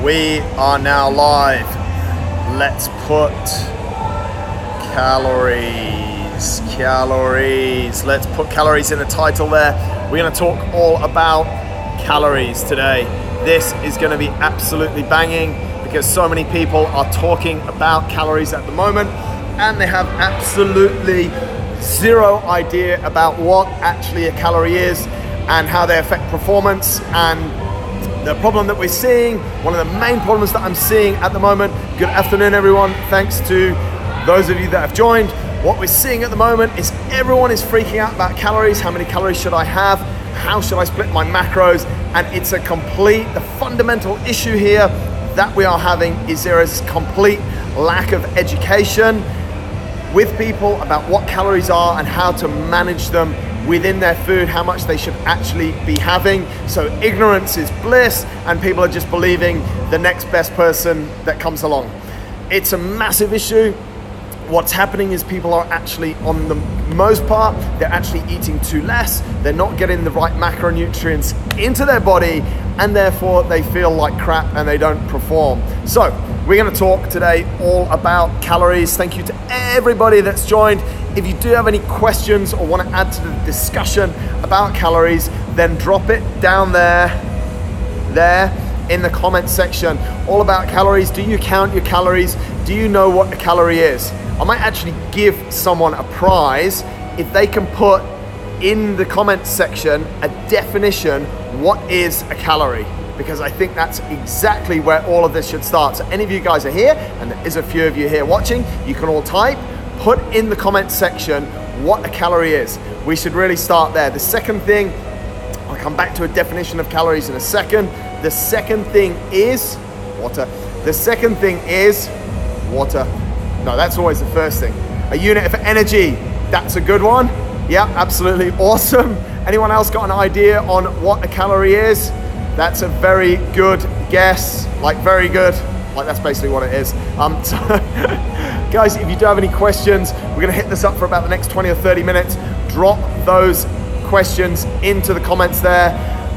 We are now live. Let's put calories. Let's put calories in the title there. We're going to talk all about calories today. This is going to be absolutely banging because so many people are talking about calories at the moment and they have absolutely zero idea about what actually a calorie is and how they affect performance. And the problem that we're seeing, one of the main problems that I'm seeing at the moment, good afternoon everyone, thanks to those of you that have joined. What we're seeing at the moment is everyone is freaking out about calories. How many calories should I have? How should I split my macros? And it's the fundamental issue here that we are having is there is complete lack of education with people about what calories are and how to manage them within their food, how much they should actually be having. So ignorance is bliss and people are just believing the next best person that comes along. It's a massive issue. What's happening is people are actually, on the most part, they're actually eating too less. They're not getting the right macronutrients into their body and therefore they feel like crap and they don't perform. So we're going to talk today all about calories. Thank you to everybody that's joined. If you do have any questions or want to add to the discussion about calories, then drop it down there in the comment section. All about calories. Do you count your calories? Do you know what a calorie is? I might actually give someone a prize if they can put in the comment section a definition, what is a calorie? Because I think that's exactly where all of this should start. So any of you guys are here, and there is a few of you here watching, you can all type, put in the comment section what a calorie is. We should really start there. The second thing, I'll come back to a definition of calories in a second. The second thing is water. The second thing is water. No, that's always the first thing. A unit of energy, that's a good one. Yeah, absolutely awesome. Anyone else got an idea on what a calorie is? That's a very good guess, like very good. Like that's basically what it is. So guys, if you do have any questions, we're gonna hit this up for about the next 20 or 30 minutes. Drop those questions into the comments there.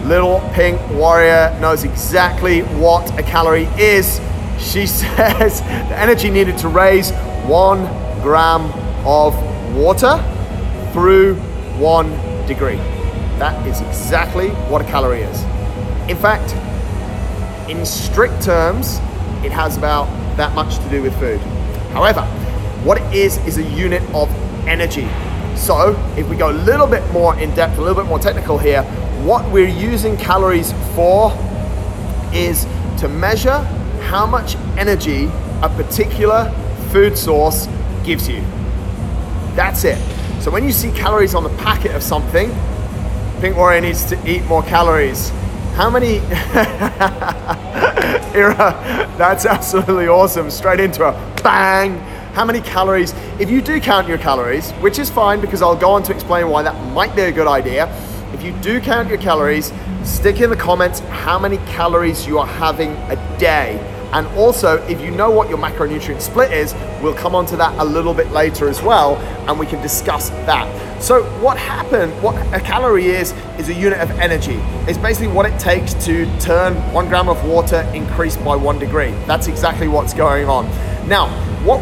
Little Pink Warrior knows exactly what a calorie is. She says the energy needed to raise 1 gram of water through 1 degree. That is exactly what a calorie is. In fact, in strict terms, it has about that much to do with food. However, what it is a unit of energy. So if we go a little bit more in depth, a little bit more technical here, what we're using calories for is to measure how much energy a particular food source gives you. That's it. So when you see calories on the packet of something, Pink Warrior needs to eat more calories. How many, Ira, that's absolutely awesome. Straight into a bang. How many calories? If you do count your calories, which is fine because I'll go on to explain why that might be a good idea. If you do count your calories, stick in the comments how many calories you are having a day. And also, if you know what your macronutrient split is, we'll come on to that a little bit later as well, and we can discuss that. So what a calorie is a unit of energy. It's basically what it takes to turn 1 gram of water increased by 1 degree. That's exactly what's going on. Now, what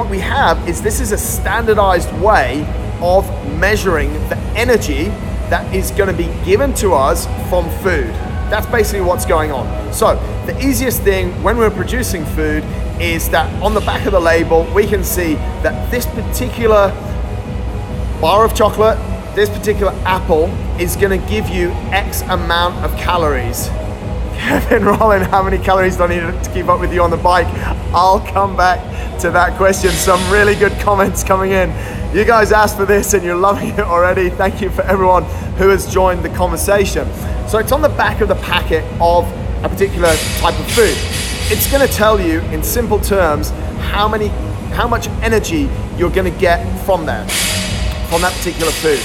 we have is this is a standardized way of measuring the energy that is going to be given to us from food. That's basically what's going on. So the easiest thing when we're producing food is that on the back of the label, we can see that this particular bar of chocolate, this particular apple is gonna give you X amount of calories. Kevin Rollin, how many calories do I need to keep up with you on the bike? I'll come back to that question. Some really good comments coming in. You guys asked for this and you're loving it already. Thank you for everyone who has joined the conversation. So it's on the back of the packet of a particular type of food. It's gonna tell you in simple terms how much energy you're gonna get from that particular food.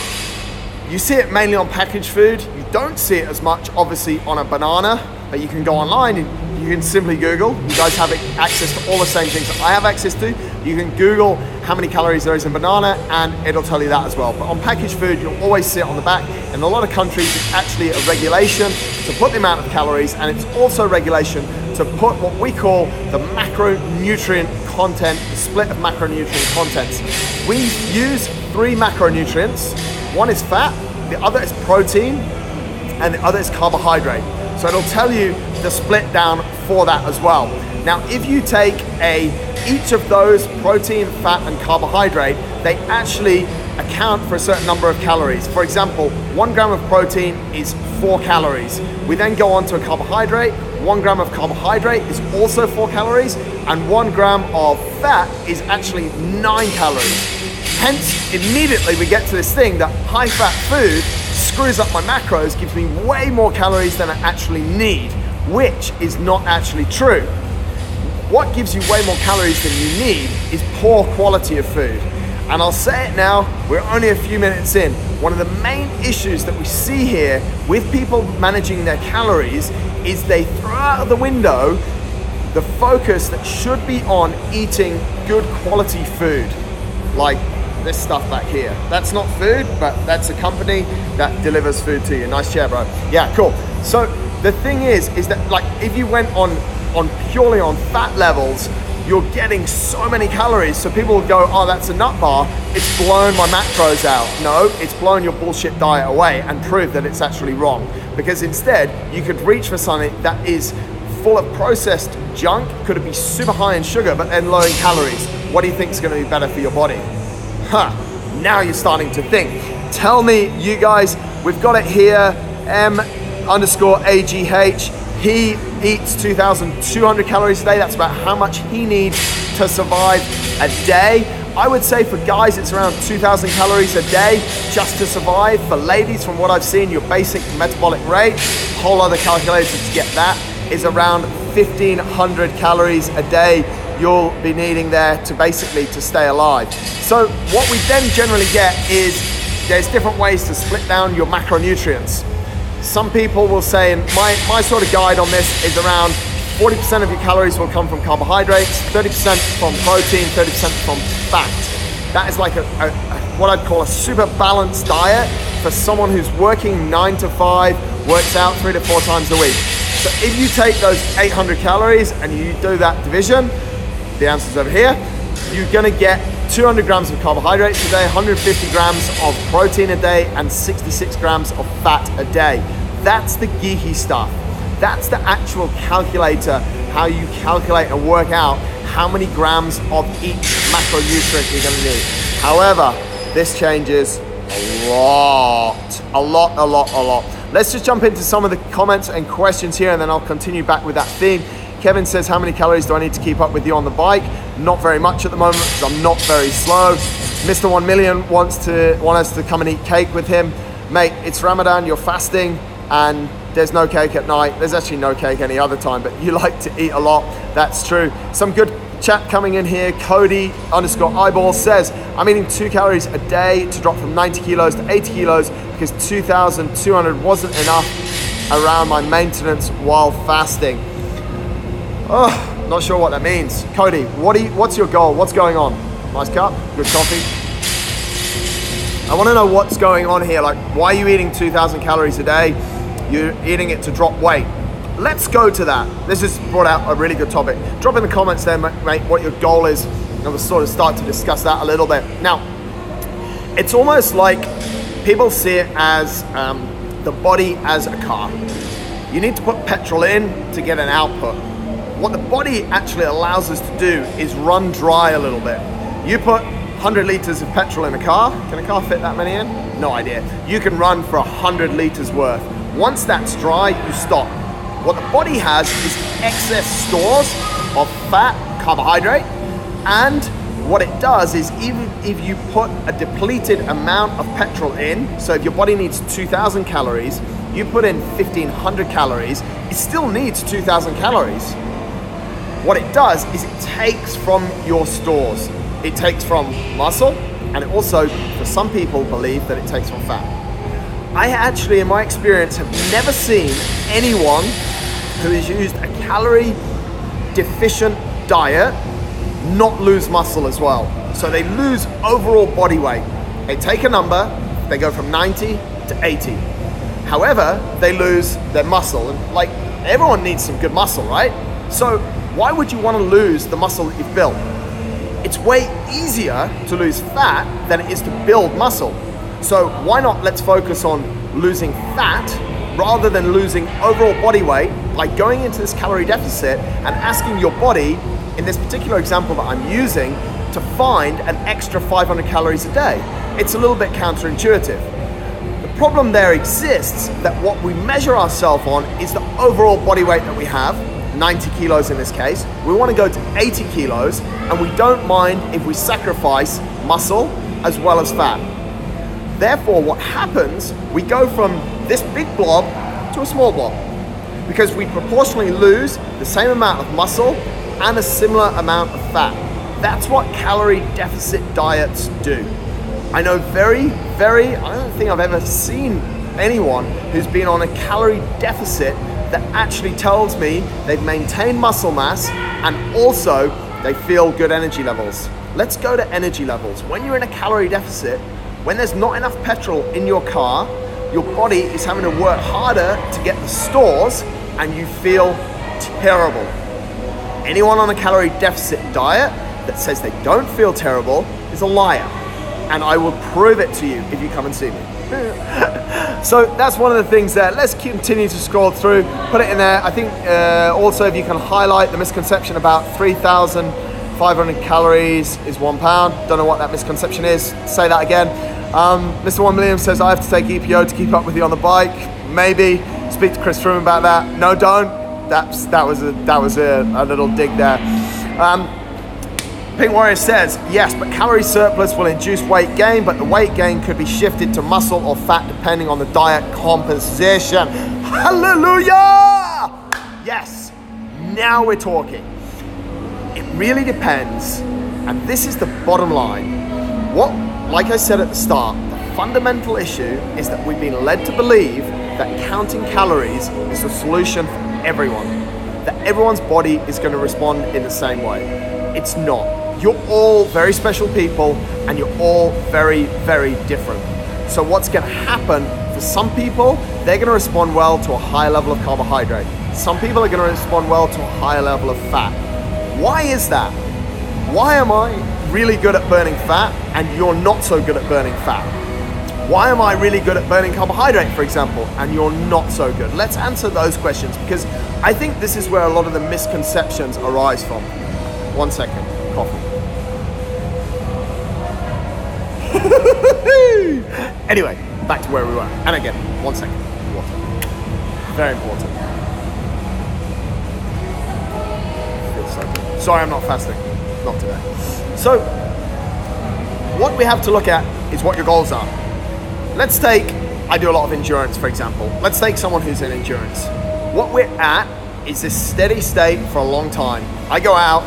You see it mainly on packaged food. You don't see it as much, obviously, on a banana, but you can go online and you can simply Google. You guys have access to all the same things that I have access to. You can Google how many calories there is in banana and it'll tell you that as well. But on packaged food, you'll always see it on the back. In a lot of countries, it's actually a regulation to put the amount of calories, and it's also regulation to put what we call the macronutrient content, the split of macronutrient contents. We use 3 macronutrients. One is fat, the other is protein, and the other is carbohydrate. So it'll tell you the split down for that as well. Now, if you take each of those, protein, fat, and carbohydrate, they actually account for a certain number of calories. For example, 1 gram of protein is 4 calories. We then go on to a carbohydrate. 1 gram of carbohydrate is also 4 calories, and 1 gram of fat is actually 9 calories. Hence, immediately we get to this thing that high fat food screws up my macros, gives me way more calories than I actually need, which is not actually true. What gives you way more calories than you need is poor quality of food. And I'll say it now, we're only a few minutes in. One of the main issues that we see here with people managing their calories is they throw out of the window the focus that should be on eating good quality food, like this stuff back here. That's not food, but that's a company that delivers food to you. Nice chair, bro. Yeah, cool. So the thing is that like if you went on purely on fat levels, you're getting so many calories. So people will go, oh, that's a nut bar. It's blown my macros out. No, it's blown your bullshit diet away and prove that it's actually wrong. Because instead, you could reach for something that is full of processed junk, could be super high in sugar, but then low in calories. What do you think is going to be better for your body? Now you're starting to think. Tell me, you guys, we've got it here, M_AGH. He eats 2,200 calories a day. That's about how much he needs to survive a day. I would say for guys, it's around 2,000 calories a day just to survive. For ladies, from what I've seen, your basic metabolic rate, whole other calculation to get that, is around 1,500 calories a day you'll be needing there to basically to stay alive. So what we then generally get is there's different ways to split down your macronutrients. Some people will say, and my sort of guide on this is around 40% of your calories will come from carbohydrates, 30% from protein, 30% from fat. That is like what I'd call a super balanced diet for someone who's working 9 to 5, works out 3 to 4 times a week. So if you take those 800 calories and you do that division, the answer's over here, you're gonna get 200 grams of carbohydrates a day, 150 grams of protein a day, and 66 grams of fat a day. That's the geeky stuff. That's the actual calculator, how you calculate and work out how many grams of each macronutrient you're gonna need. However, this changes a lot. Let's just jump into some of the comments and questions here, and then I'll continue back with that theme. Kevin says, how many calories do I need to keep up with you on the bike? Not very much at the moment because I'm not very slow. Mr. 1 Million wants us to come and eat cake with him. Mate, it's Ramadan, you're fasting, and there's no cake at night. There's actually no cake any other time, but you like to eat a lot. That's true. Some good chat coming in here. Cody_eyeball says, I'm eating 2 calories a day to drop from 90 kilos to 80 kilos because 2,200 wasn't enough around my maintenance while fasting. Oh, not sure what that means. Cody, what's your goal? What's going on? Nice cup, good coffee. I want to know what's going on here. Like, why are you eating 2,000 calories a day? You're eating it to drop weight. Let's go to that. This has brought out a really good topic. Drop in the comments there, mate, what your goal is, and we'll sort of start to discuss that a little bit. Now, it's almost like people see it as the body as a car. You need to put petrol in to get an output. What the body actually allows us to do is run dry a little bit. You put 100 liters of petrol in a car. Can a car fit that many in? No idea. You can run for 100 liters worth. Once that's dry, you stop. What the body has is excess stores of fat, carbohydrate, and what it does is even if you put a depleted amount of petrol in, so if your body needs 2,000 calories, you put in 1,500 calories, it still needs 2,000 calories. What it does is it takes from your stores. It takes from muscle, and it also, for some people, believe that it takes from fat. I actually, in my experience, have never seen anyone who has used a calorie deficient diet not lose muscle as well. So they lose overall body weight. They take a number, they go from 90 to 80. However, they lose their muscle. And like, everyone needs some good muscle, right? So why would you want to lose the muscle that you've built? It's way easier to lose fat than it is to build muscle. So why not let's focus on losing fat rather than losing overall body weight, like going into this calorie deficit and asking your body, in this particular example that I'm using, to find an extra 500 calories a day. It's a little bit counterintuitive. The problem there exists that what we measure ourselves on is the overall body weight that we have, 90 kilos in this case. We want to go to 80 kilos, and we don't mind if we sacrifice muscle as well as fat. Therefore, what happens, we go from this big blob to a small blob because we proportionally lose the same amount of muscle and a similar amount of fat. That's what calorie deficit diets do. I know I don't think I've ever seen anyone who's been on a calorie deficit that actually tells me they've maintained muscle mass and also they feel good energy levels. Let's go to energy levels. When you're in a calorie deficit, when there's not enough petrol in your car, your body is having to work harder to get the stores and you feel terrible. Anyone on a calorie deficit diet that says they don't feel terrible is a liar. And I will prove it to you if you come and see me. So that's one of the things there. Let's continue to scroll through, put it in there. I think also if you can highlight the misconception about 3,500 calories is 1 pound. Don't know what that misconception is. Say that again. Mr. 1 Million says I have to take EPO to keep up with you on the bike. Maybe. Speak to Chris Froome about that. No, don't. That was a little dig there. Pink Warrior says, yes, but calorie surplus will induce weight gain, but the weight gain could be shifted to muscle or fat depending on the diet composition. Hallelujah! Yes, now we're talking. It really depends, and this is the bottom line. Like I said at the start, the fundamental issue is that we've been led to believe that counting calories is the solution for everyone, that everyone's body is going to respond in the same way. It's not. You're all very special people and you're all very, very different. So what's going to happen for some people, they're going to respond well to a higher level of carbohydrate. Some people are going to respond well to a higher level of fat. Why is that? Why am I really good at burning fat and you're not so good at burning fat? Why am I really good at burning carbohydrate, for example, and you're not so good? Let's answer those questions because I think this is where a lot of the misconceptions arise from. 1 second, coffee. Anyway, back to where we were. And again, 1 second, water. Very important. Feels so good. Sorry, I'm not fasting. Not today. So, what we have to look at is what your goals are. Let's take, I do a lot of endurance, for example. Let's take someone who's in endurance. What we're at is this steady state for a long time. I go out,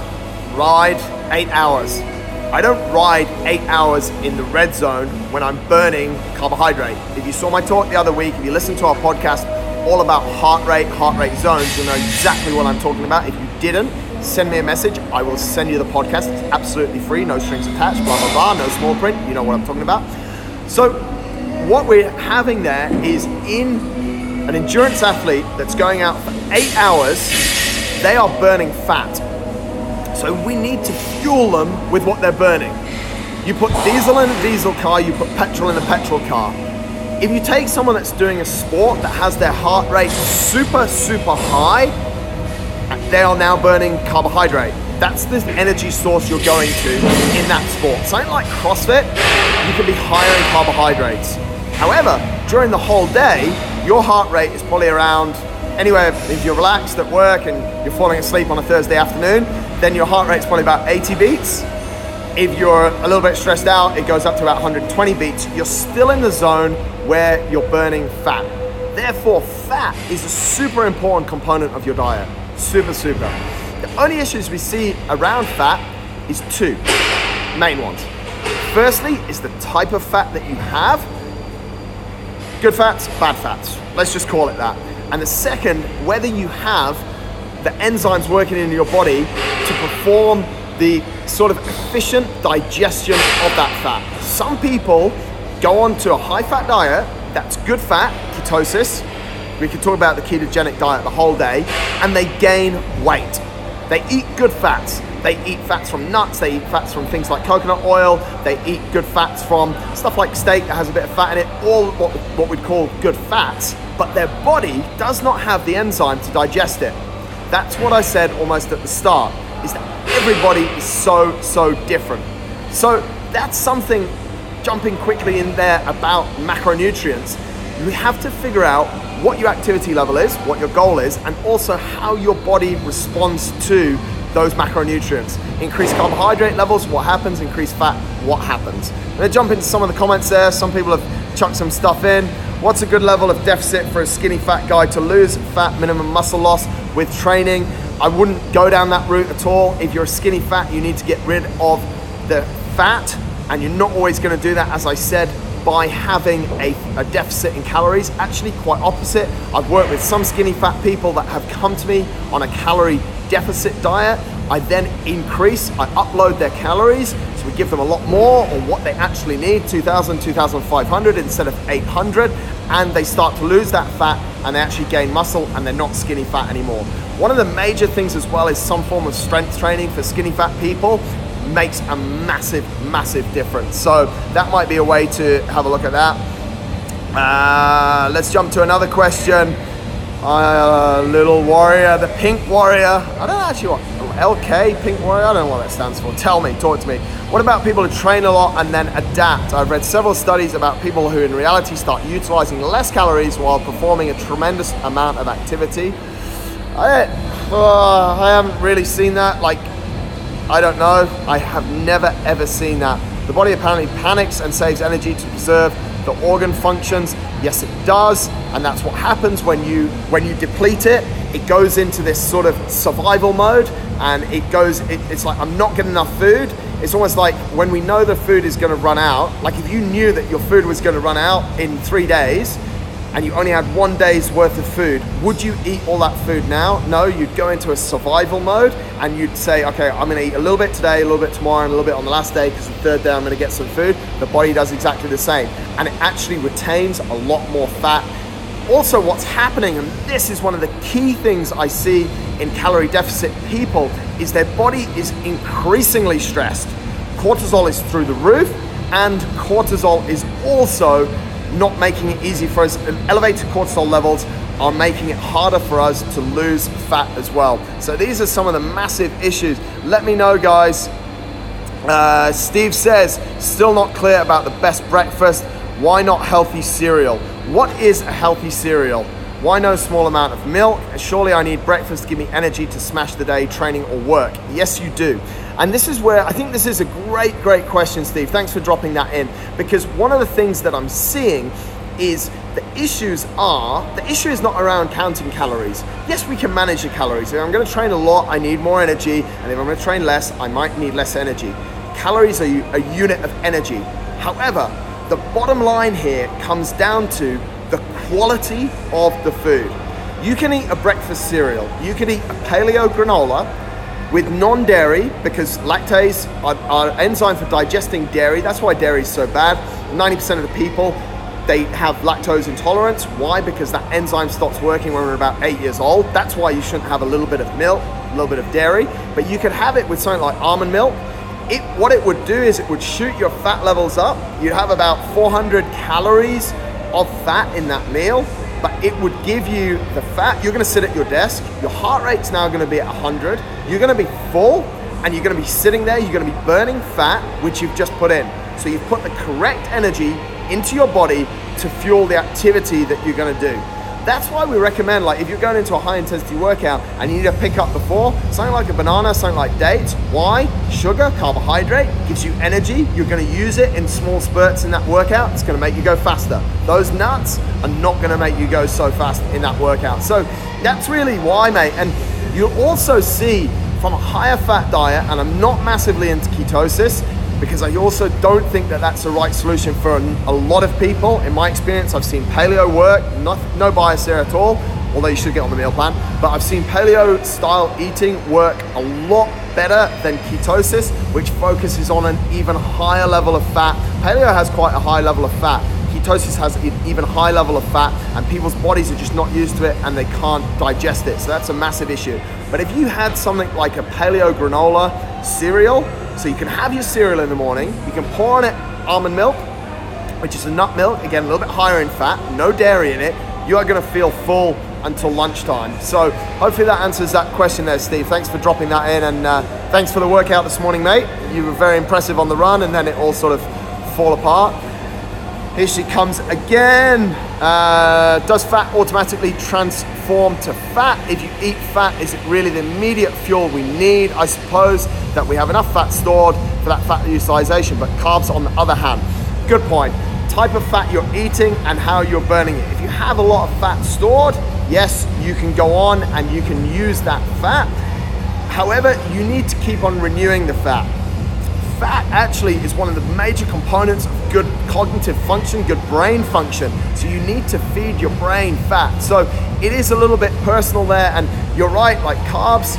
ride 8 hours. I don't ride 8 hours in the red zone when I'm burning carbohydrate. If you saw my talk the other week, if you listened to our podcast all about heart rate zones, you'll know exactly what I'm talking about. If you didn't, send me a message. I will send you the podcast. It's absolutely free, no strings attached, blah, blah, blah, no small print. You know what I'm talking about. So what we're having there is in an endurance athlete that's going out for 8 hours, they are burning fat. So we need to fuel them with what they're burning. You put diesel in a diesel car, you put petrol in a petrol car. If you take someone that's doing a sport that has their heart rate super, super high, they are now burning carbohydrate. That's the energy source you're going to in that sport. Something like CrossFit, you can be higher in carbohydrates. However, during the whole day, your heart rate is probably around, anywhere, if you're relaxed at work and you're falling asleep on a Thursday afternoon, then your heart rate's probably about 80 beats. If you're a little bit stressed out, it goes up to about 120 beats. You're still in the zone where you're burning fat. Therefore, fat is a super important component of your diet. Super, super. The only issues we see around fat is two main ones. Firstly is the type of fat that you have. Good fats, bad fats. Let's just call it that. And the second, whether you have the enzymes working in your body to perform the sort of efficient digestion of that fat. Some people go on to a high fat diet, that's good fat, ketosis. We could talk about the ketogenic diet the whole day, and they gain weight. They eat good fats. They eat fats from nuts, they eat fats from things like coconut oil, they eat good fats from stuff like steak that has a bit of fat in it, all what we'd call good fats, but their body does not have the enzyme to digest it. That's what I said almost at the start, is that everybody is so different. So that's something, jumping quickly in there about macronutrients, you have to figure out what your activity level is, what your goal is, and also how your body responds to those macronutrients. Increase carbohydrate levels, what happens? Increase fat, what happens? I'm gonna jump into some of the comments there. Some people have chucked some stuff in. What's a good level of deficit for a skinny fat guy to lose fat, minimum muscle loss with training? I wouldn't go down that route at all. If you're a skinny fat, you need to get rid of the fat, and you're not always gonna do that, as I said, by having a deficit in calories. Actually, quite opposite. I've worked with some skinny fat people that have come to me on a calorie deficit diet. I then I upload their calories, so we give them a lot more on what they actually need, 2,000, 2,500 instead of 800, and they start to lose that fat and they actually gain muscle and they're not skinny fat anymore. One of the major things as well is some form of strength training for skinny fat people makes a massive difference. So that might be a way to have a look at that. Let's jump to another question. Little warrior, the pink warrior. I don't know actually what LK, pink warrior, I don't know what that stands for. Tell me, talk to me. What about people who train a lot and then adapt? I've read several studies about people who in reality start utilizing less calories while performing a tremendous amount of activity. I haven't really seen that. Like, I don't know. I have never ever seen that. The body apparently panics and saves energy to preserve the organ functions. Yes, it does, and that's what happens when you deplete it. It goes into this sort of survival mode, and it's like, I'm not getting enough food. It's almost like when we know the food is going to run out. Like if you knew that your food was going to run out in 3 days, and you only had 1 day's worth of food, would you eat all that food now? No, you'd go into a survival mode and you'd say, okay, I'm gonna eat a little bit today, a little bit tomorrow, and a little bit on the last day, because the third day I'm gonna get some food. The body does exactly the same, and it actually retains a lot more fat. Also, what's happening, and this is one of the key things I see in calorie deficit people, is their body is increasingly stressed. Cortisol is through the roof, and cortisol is also not making it easy for us. Elevated cortisol levels are making it harder for us to lose fat as well. So these are some of the massive issues. Let me know, guys. Steve says, still not clear about the best breakfast. Why not healthy cereal? What is a healthy cereal? Why no small amount of milk? Surely I need breakfast to give me energy to smash the day, training or work. Yes, you do. And this is where I think this is a great question, Steve. Thanks for dropping that in, because one of the things that I'm seeing is the issue is not around counting calories. Yes, we can manage the calories. If I'm going to train a lot, I need more energy, and if I'm going to train less, I might need less energy. Calories are a unit of energy. However, the bottom line here comes down to the quality of the food. You can eat a breakfast cereal. You can eat a paleo granola with non-dairy, because lactase, our enzyme for digesting dairy, that's why dairy is so bad. 90% of the people, they have lactose intolerance. Why? Because that enzyme stops working when we're about 8 years old. That's why you shouldn't have a little bit of milk, a little bit of dairy, but you could have it with something like almond milk. What it would do is it would shoot your fat levels up. You'd have about 400 calories of fat in that meal, but it would give you the fat. You're gonna sit at your desk, your heart rate's now gonna be at 100, you're gonna be full, and you're gonna be sitting there, you're gonna be burning fat, which you've just put in. So you've put the correct energy into your body to fuel the activity that you're gonna do. That's why we recommend, like if you're going into a high intensity workout and you need to pick up before, something like a banana, something like dates. Why? Sugar, carbohydrate, gives you energy. You're gonna use it in small spurts in that workout. It's gonna make you go faster. Those nuts are not gonna make you go so fast in that workout. So that's really why, mate. And you'll also see from a higher fat diet, and I'm not massively into ketosis, because I also don't think that that's the right solution for a lot of people. In my experience, I've seen paleo work, no bias there at all. although you should get on the meal plan. But I've seen paleo style eating work a lot better than ketosis, which focuses on an even higher level of fat. Paleo has quite a high level of fat. Ketosis has an even high level of fat, and people's bodies are just not used to it and they can't digest it. So that's a massive issue. But if you had something like a paleo granola cereal, so you can have your cereal in the morning, you can pour on it almond milk, which is a nut milk, again, a little bit higher in fat, no dairy in it, you are gonna feel full until lunchtime. So hopefully that answers that question there, Steve. Thanks for dropping that in, and thanks for the workout this morning, mate. You were very impressive on the run, and then it all sort of fall apart. Here she comes again. Does fat automatically transform to fat? If you eat fat, is it really the immediate fuel we need? I suppose that we have enough fat stored for that fat utilization, but carbs on the other hand. Good point. Type of fat you're eating and how you're burning it. If you have a lot of fat stored, yes, you can go on and you can use that fat. However, you need to keep on renewing the fat. Fat actually is one of the major components of good cognitive function, good brain function. So you need to feed your brain fat. So it is a little bit personal there, and you're right, like carbs,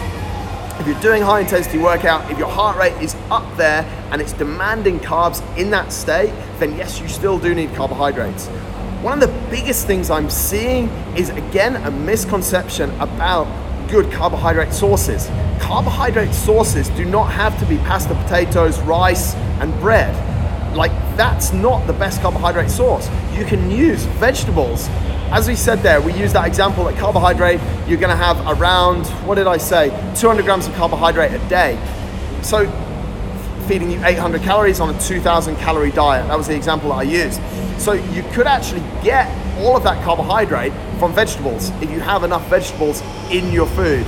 if you're doing high intensity workout, if your heart rate is up there and it's demanding carbs in that state, then yes, you still do need carbohydrates. One of the biggest things I'm seeing is, again, a misconception about good carbohydrate sources. Carbohydrate sources do not have to be pasta, potatoes, rice, and bread. Like, that's not the best carbohydrate source. You can use vegetables. As we said there, we use that example that carbohydrate, you're gonna have around, what did I say, 200 grams of carbohydrate a day. So feeding you 800 calories on a 2,000 calorie diet. That was the example that I used. So you could actually get all of that carbohydrate from vegetables if you have enough vegetables in your food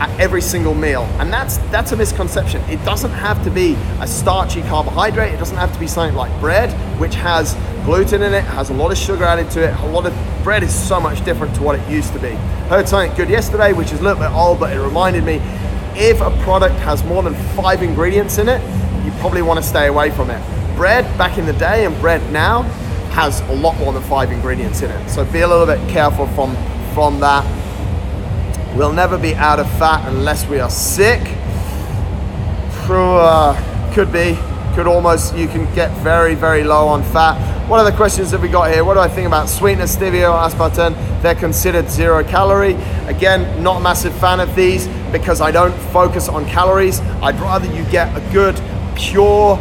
at every single meal. And that's a misconception. It doesn't have to be a starchy carbohydrate. It doesn't have to be something like bread, which has gluten in it, has a lot of sugar added to it. A lot of bread is so much different to what it used to be. Heard something good yesterday, which is a little bit old, but it reminded me, if a product has more than 5 ingredients in it, you probably want to stay away from it. Bread back in the day and bread now has a lot more than 5 ingredients in it. So be a little bit careful from that. We'll never be out of fat unless we are sick. Could be, could almost, you can get very, very low on fat. What other questions have we got here? What do I think about sweeteners, stevia, or aspartame? They're considered 0 calorie. Again, not a massive fan of these because I don't focus on calories. I'd rather you get a good, pure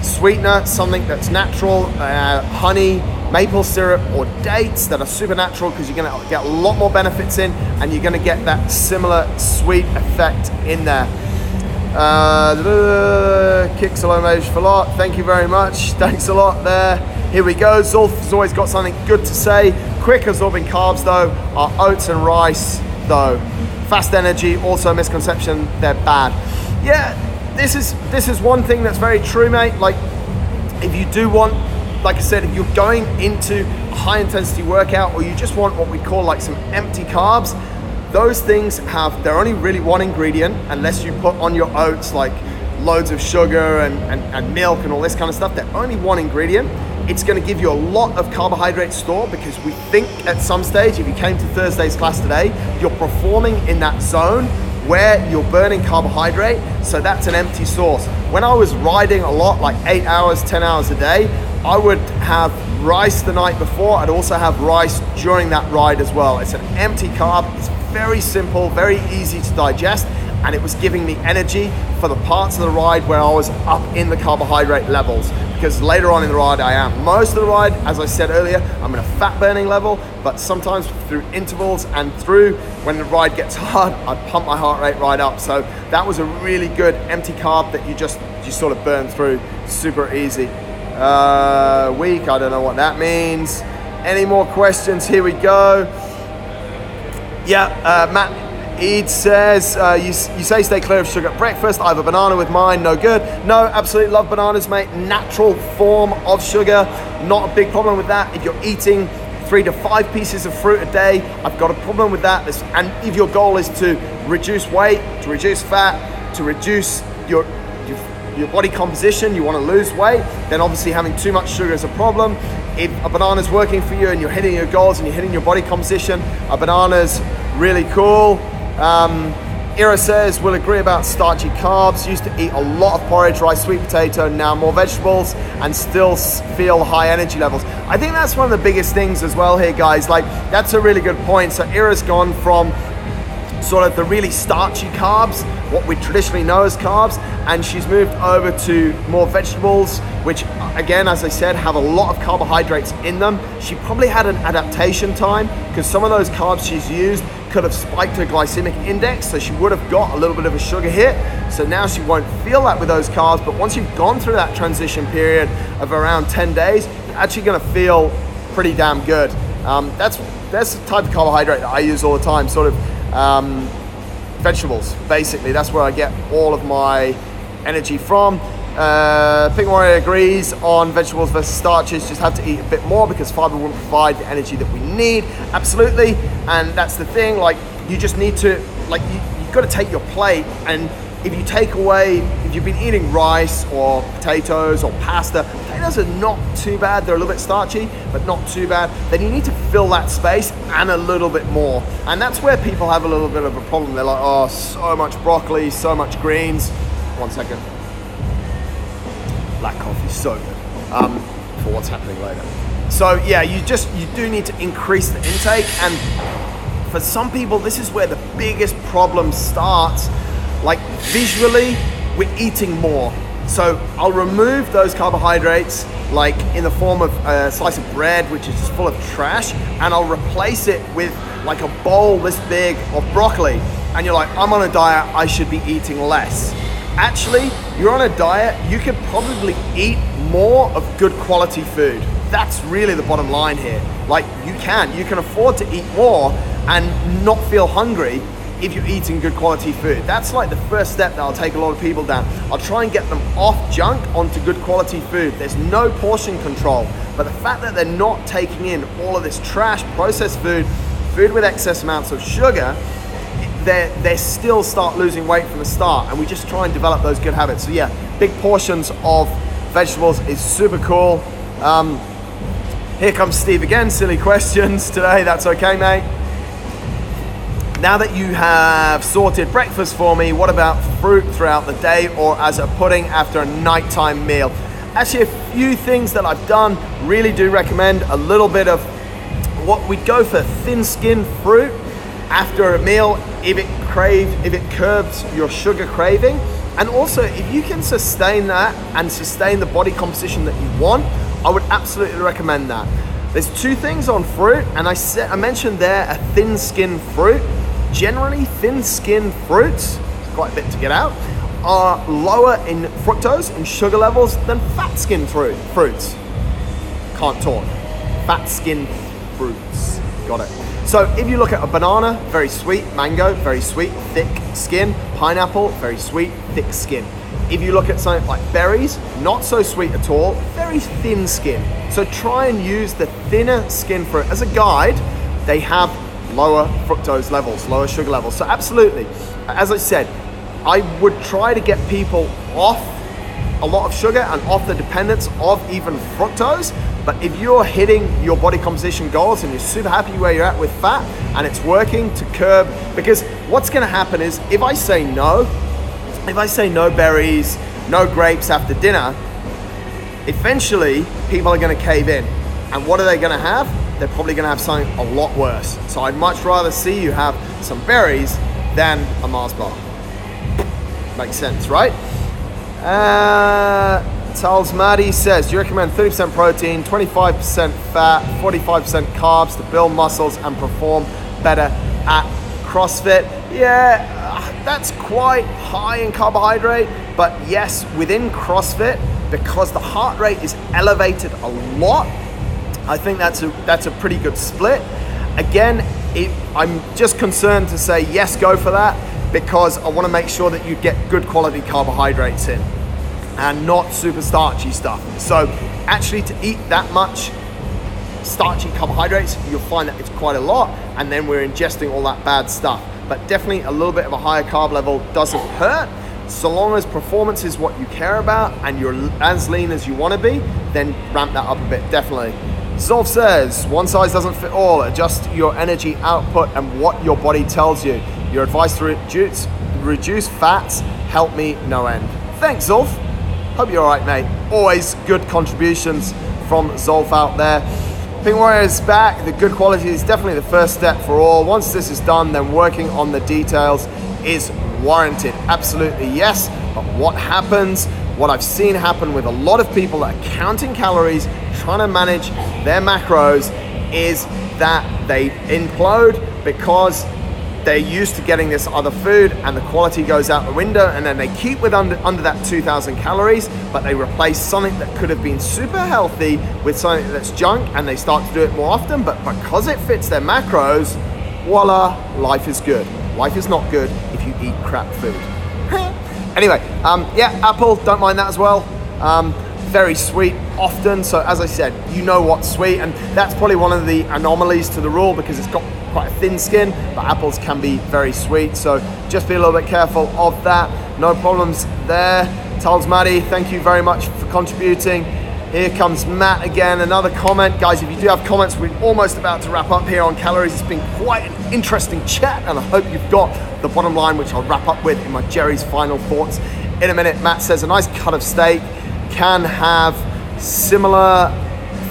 sweetener, something that's natural, honey, maple syrup, or dates that are super natural, because you're gonna get a lot more benefits in and you're gonna get that similar sweet effect in there. Kicks Salomage for a lot. Thank you very much. Thanks a lot there. Here we go. Zulf has always got something good to say. Quick absorbing carbs though are oats and rice though. Fast energy, also a misconception, they're bad. Yeah, this is one thing that's very true, mate. Like, if you do want, like I said, if you're going into a high intensity workout, or you just want what we call like some empty carbs, those things they're only really one ingredient, unless you put on your oats like loads of sugar and milk and all this kind of stuff. They're only one ingredient. It's going to give you a lot of carbohydrate store, because we think at some stage, if you came to Thursday's class today, you're performing in that zone where you're burning carbohydrate, so that's an empty source. When I was riding a lot, like 8 hours, 10 hours a day, I would have rice the night before. I'd also have rice during that ride as well. It's an empty carb. It's very simple, very easy to digest, and it was giving me energy for the parts of the ride where I was up in the carbohydrate levels, because later on in the ride I am. Most of the ride, as I said earlier, I'm in a fat burning level, but sometimes through intervals and through when the ride gets hard, I pump my heart rate right up. So that was a really good empty carb that you sort of burn through super easy. Weak, I don't know what that means. Any more questions? Here we go. Yeah, Matt Eid says, you say stay clear of sugar at breakfast. I have a banana with mine, no good. No, absolutely love bananas, mate. Natural form of sugar, not a big problem with that. If you're eating 3 to 5 pieces of fruit a day, I've got a problem with that. And if your goal is to reduce weight, to reduce fat, to reduce your body composition, you want to lose weight, then obviously having too much sugar is a problem. if a banana's working for you and you're hitting your goals and you're hitting your body composition, a banana's really cool. Ira says, we'll agree about starchy carbs. Used to eat a lot of porridge, rice, sweet potato, now more vegetables, and still feel high energy levels. I think that's one of the biggest things as well here, guys. Like, that's a really good point. So Ira's gone from sort of the really starchy carbs, what we traditionally know as carbs, and she's moved over to more vegetables, which again, as I said, have a lot of carbohydrates in them. She probably had an adaptation time because some of those carbs she's used could have spiked her glycemic index, so she would have got a little bit of a sugar hit. So now she won't feel that with those carbs, but once you've gone through that transition period of around 10 days, you're actually gonna feel pretty damn good. That's the type of carbohydrate that I use all the time, sort of vegetables, basically. That's where I get all of my energy from. Pink Warrior agrees on vegetables versus starches. Just have to eat a bit more because fiber won't provide the energy that we need. Absolutely, and that's the thing. Like, you just need to, like, you've got to take your plate, and if you take away, if you've been eating rice or potatoes or pasta, potatoes are not too bad. They're a little bit starchy, but not too bad. Then you need to fill that space and a little bit more. And that's where people have a little bit of a problem. They're like, oh, so much broccoli, so much greens. 1 second. Black coffee, so good for what's happening later. So yeah, you do need to increase the intake. And for some people, this is where the biggest problem starts. Like, visually, we're eating more. So I'll remove those carbohydrates, like in the form of a slice of bread, which is just full of trash, and I'll replace it with like a bowl this big of broccoli. And you're like, I'm on a diet, I should be eating less. Actually, you're on a diet, you could probably eat more of good quality food. That's really the bottom line here. Like, you can afford to eat more and not feel hungry if you're eating good quality food. That's like the first step that I'll take a lot of people down. I'll try and get them off junk onto good quality food. There's no portion control, but the fact that they're not taking in all of this trash, processed food with excess amounts of sugar, they still start losing weight from the start, and we just try and develop those good habits. So yeah, big portions of vegetables is super cool. Here comes Steve again, silly questions today. That's okay, mate. Now that you have sorted breakfast for me, what about fruit throughout the day or as a pudding after a nighttime meal? Actually, a few things that I've done, really do recommend a little bit of what we'd go for thin-skinned fruit after a meal if it curbs your sugar craving. And also, if you can sustain that and sustain the body composition that you want, I would absolutely recommend that. There's two things on fruit, and I mentioned there a thin-skinned fruit. Generally, thin-skinned fruits, quite a bit to get out, are lower in fructose and sugar levels than fat-skinned fruits. Can't talk. Fat-skinned fruits. Got it. So if you look at a banana, very sweet. Mango, very sweet, thick skin. Pineapple, very sweet, thick skin. If you look at something like berries, not so sweet at all, very thin skin. So try and use the thinner skin fruit. As a guide, they have lower fructose levels, lower sugar levels. So absolutely, as I said, I would try to get people off a lot of sugar and off the dependence of even fructose. But if you're hitting your body composition goals and you're super happy where you're at with fat and it's working to curb, because what's gonna happen is if I say no berries, no grapes after dinner, eventually people are gonna cave in. And what are they gonna have? They're probably gonna have something a lot worse. So I'd much rather see you have some berries than a Mars bar. Makes sense, right? Charles Maddy says, do you recommend 30% protein, 25% fat, 45% carbs to build muscles and perform better at CrossFit? Yeah, that's quite high in carbohydrate, but yes, within CrossFit, because the heart rate is elevated a lot, I think that's a pretty good split. Again, I'm just concerned to say yes, go for that, because I want to make sure that you get good quality carbohydrates in and not super starchy stuff. So actually, to eat that much starchy carbohydrates, you'll find that it's quite a lot, and then we're ingesting all that bad stuff. But definitely a little bit of a higher carb level doesn't hurt. So long as performance is what you care about and you're as lean as you want to be, then ramp that up a bit, definitely. Zolf says, one size doesn't fit all. Adjust your energy output and what your body tells you. Your advice to reduce fats help me no end. Thanks, Zolf. Hope you're all right, mate. Always good contributions from Zolf out there. Pink Warrior is back. The good quality is definitely the first step for all. Once this is done, then working on the details is warranted. Absolutely, yes. But what happens, what I've seen happen with a lot of people that are counting calories, trying to manage their macros, is that they implode because they're used to getting this other food and the quality goes out the window, and then they keep with under that 2,000 calories, but they replace something that could have been super healthy with something that's junk, and they start to do it more often, but because it fits their macros, voila, life is good. Life is not good if you eat crap food. Anyway, yeah, apple, don't mind that as well. Very sweet often, so as I said, you know what's sweet, and that's probably one of the anomalies to the rule because it's got quite a thin skin, but apples can be very sweet, so just be a little bit careful of that. No problems there. Tells Maddie, thank you very much for contributing. Here comes Matt again, another comment. Guys, if you do have comments, we're almost about to wrap up here on calories. It's been quite an interesting chat, and I hope you've got the bottom line, which I'll wrap up with in my Jerry's final thoughts in a minute. Matt says, a nice cut of steak can have similar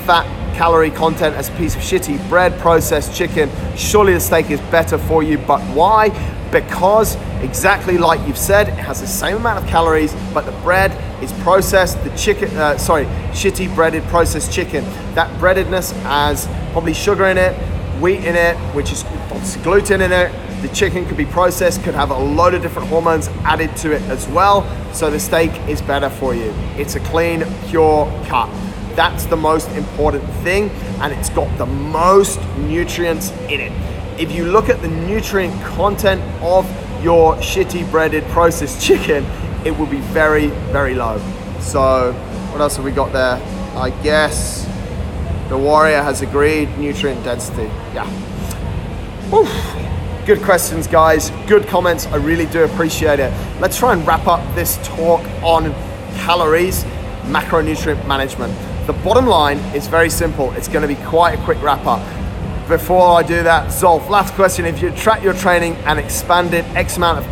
fat calorie content as a piece of shitty bread, processed chicken. Surely the steak is better for you, but why? Because exactly like you've said, it has the same amount of calories, but the bread is processed. The chicken, shitty breaded processed chicken, that breadedness has probably sugar in it, wheat in it, which is obviously gluten in it. The chicken could be processed, could have a load of different hormones added to it as well. So the steak is better for you. It's a clean, pure cut. That's the most important thing, and it's got the most nutrients in it. If you look at the nutrient content of your shitty breaded processed chicken, it will be very, very low. So what else have we got there? I guess the Warrior has agreed, nutrient density. Yeah. Oof. Good questions, guys. Good comments. I really do appreciate it. Let's try and wrap up this talk on calories, macronutrient management. The bottom line is very simple. It's going to be quite a quick wrap up. Before I do that, Zolf, last question. If you track your training and expand it X amount of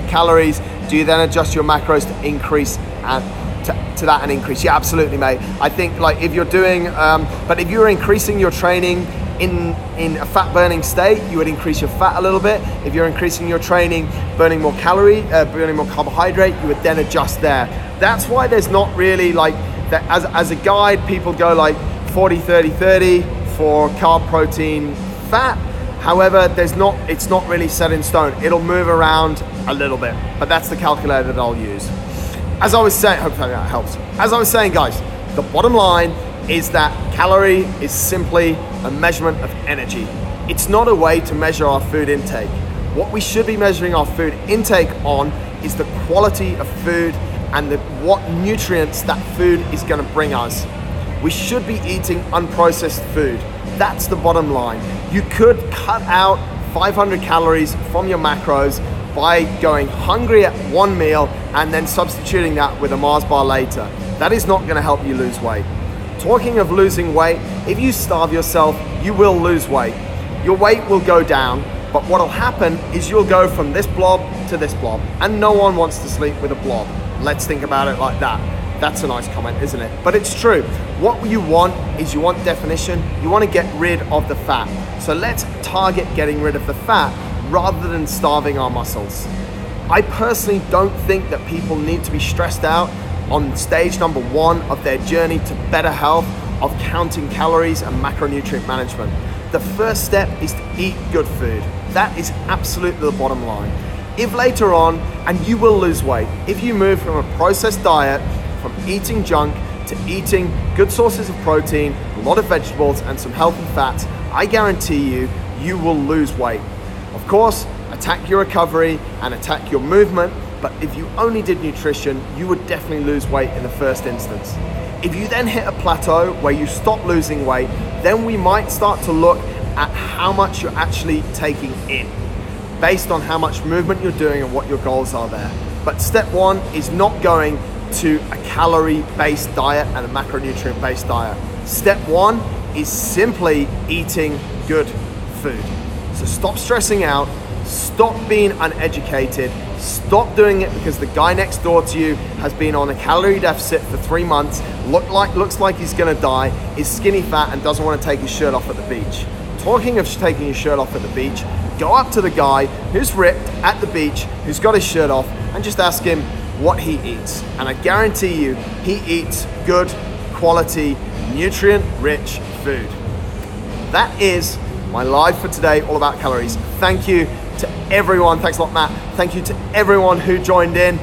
calories, do you then adjust your macros to increase to that and increase? Yeah, absolutely, mate. I think like if you're doing, but if you're increasing your training in a fat burning state, you would increase your fat a little bit. If you're increasing your training, burning more burning more carbohydrate, you would then adjust there. That's why there's not really like, that as a guide, people go like 40, 30, 30 for carb, protein, fat. However, it's not really set in stone. It'll move around a little bit, but that's the calculator that I'll use. As I was saying, hopefully that helps. As I was saying, guys, the bottom line is that calorie is simply a measurement of energy. It's not a way to measure our food intake. What we should be measuring our food intake on is the quality of food and what nutrients that food is going to bring us. We should be eating unprocessed food. That's the bottom line. You could cut out 500 calories from your macros by going hungry at one meal and then substituting that with a Mars bar later. That is not going to help you lose weight. Talking of losing weight, if you starve yourself, you will lose weight. Your weight will go down, but what will happen is you'll go from this blob to this blob, and no one wants to sleep with a blob. Let's think about it like that. That's a nice comment, isn't it? But it's true. What you want is you want definition. You want to get rid of the fat. So let's target getting rid of the fat rather than starving our muscles. I personally don't think that people need to be stressed out on stage number 1 of their journey to better health of counting calories and macronutrient management. The first step is to eat good food. That is absolutely the bottom line. If later on, and you will lose weight, if you move from a processed diet, from eating junk to eating good sources of protein, a lot of vegetables and some healthy fats, I guarantee you, you will lose weight. Of course, attack your recovery and attack your movement, but if you only did nutrition, you would definitely lose weight in the first instance. If you then hit a plateau where you stop losing weight, then we might start to look at how much you're actually taking in, based on how much movement you're doing and what your goals are there. But step 1 is not going to a calorie-based diet and a macronutrient-based diet. Step 1 is simply eating good food. So stop stressing out, stop being uneducated, stop doing it because the guy next door to you has been on a calorie deficit for 3 months, looks like he's gonna die, is skinny fat and doesn't want to take his shirt off at the beach. Talking of taking his shirt off at the beach, go up to the guy who's ripped at the beach, who's got his shirt off, and just ask him what he eats. And I guarantee you, he eats good, quality, nutrient-rich food. That is my live for today, all about calories. Thank you to everyone. Thanks a lot, Matt. Thank you to everyone who joined in.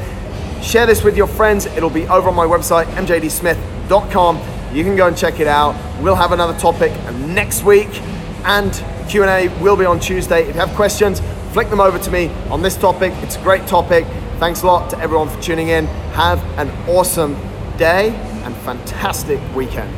Share this with your friends. It'll be over on my website, mjdsmith.com. You can go and check it out. We'll have another topic next week, and Q&A will be on Tuesday. If you have questions, flick them over to me on this topic. It's a great topic. Thanks a lot to everyone for tuning in. Have an awesome day and fantastic weekend.